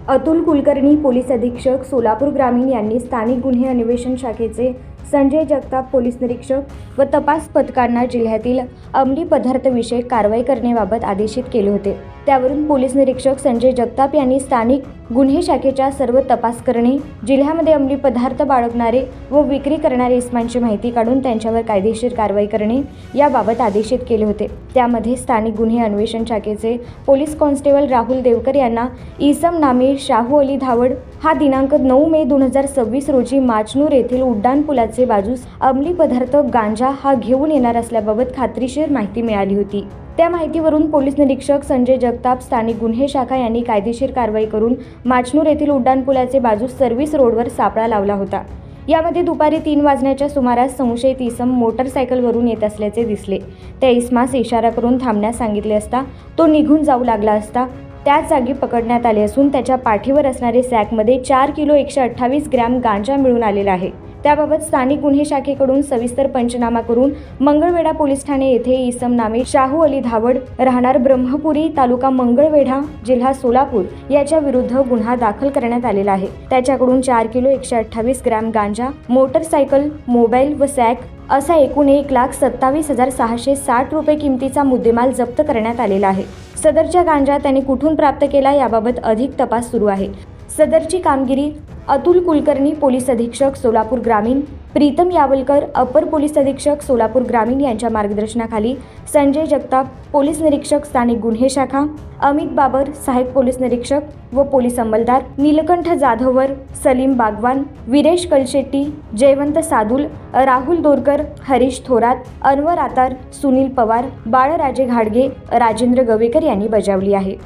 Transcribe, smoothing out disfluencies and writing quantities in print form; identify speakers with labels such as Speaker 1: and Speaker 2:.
Speaker 1: Atul Kulkarni, police अधीक्षक, सोलापूर ग्रामीण यांनी स्थानिक गुन्हे अन्वेषण शाखेचे संजय जगताप, पोलीस निरीक्षक व तपास पथकांना जिल्ह्यातील अंमली पदार्थ विषयक कारवाई करण्याबाबत आदेशित केले होते। त्यावरून पोलीस निरीक्षक संजय जगताप यांनी स्थानिक गुन्हे शाखेच्या सर्व तपास करणे, जिल्ह्यामध्ये अंमली पदार्थ बाळगणारे व विक्री करणारे इसमांची माहिती काढून त्यांच्यावर कायदेशीर कारवाई करणे याबाबत आदेशित केले होते। त्यामध्ये स्थानिक गुन्हे अन्वेषण शाखेचे पोलीस कॉन्स्टेबल राहुल देवकर यांना इसम नामे शाहू अली धावड हा दिनांक 9 मे 2026 रोजी माचनूर येथील उड्डाणपुलाचे बाजूस अंमली पदार्थ गांजा हा घेऊन येणार असल्याबाबत खात्रीशीर माहिती मिळाली होती। त्या माहितीवरून पोलीस निरीक्षक संजय जगताप, स्थानिक गुन्हे शाखा यांनी कायदेशीर कारवाई करून माचनूर येथील उड्डाणपुलाचे बाजूस सर्व्हिस रोडवर सापळा लावला होता। यामध्ये दुपारी 3 वाजण्याच्या सुमारास संशयित इसम मोटरसायकलवरून येत असल्याचे दिसले। त्या इसमास इशारा करून थांबण्यास सांगितले असता तो निघून जाऊ लागला असता त्याच जागी पकडण्यात आले असून त्याच्या पाठीवर असणारे सॅकमध्ये 4 किलो 128 ग्रॅम गांजा मिळून आलेला आहे। त्याबाबत स्थानिक गुन्हे शाखेकडून सविस्तर पंचनामा करून मंगळवेढा पोलीस ठाणे येथे इसम नामे शाहू अली धावड राहणार ब्रह्मपुरी, तालुका मंगळवेढा, जिल्हा सोलापूर याच्या विरुद्ध गुन्हा दाखल करण्यात आलेला आहे। त्याच्याकडून 4 किलो 128 ग्रॅम गांजा, मोटरसायकल, मोबाईल व सॅक असा एकूण 1,27,660 रुपये किमतीचा मुद्देमाल जप्त करण्यात आलेला आहे। सदरच्या गांजा त्याने कुठून प्राप्त केला याबाबत अधिक तपास सुरू आहे। सदरची कामगिरी अतुल कुलकर्णी, पोलीस अधीक्षक, सोलापूर ग्रामीण, प्रीतम यावलकर, अपर पोलीस अधीक्षक, सोलापूर ग्रामीण यांच्या मार्गदर्शनाखाली संजय जगताप, पोलीस निरीक्षक, स्थानिक गुन्हे शाखा, अमित बाबर, सहाय्यक पोलीस निरीक्षक व पोलीस अंमलदार, नीलकंठ जाधवर, सलीम बागवान, वीरेश कलशेट्टी, जयवंत सादुल, राहुल दोरकर, हरीश थोरात, अनवर आतार, सुनील पवार, बाळराजे घाडगे, राजेंद्र गवेकर यांनी बजावली आहे।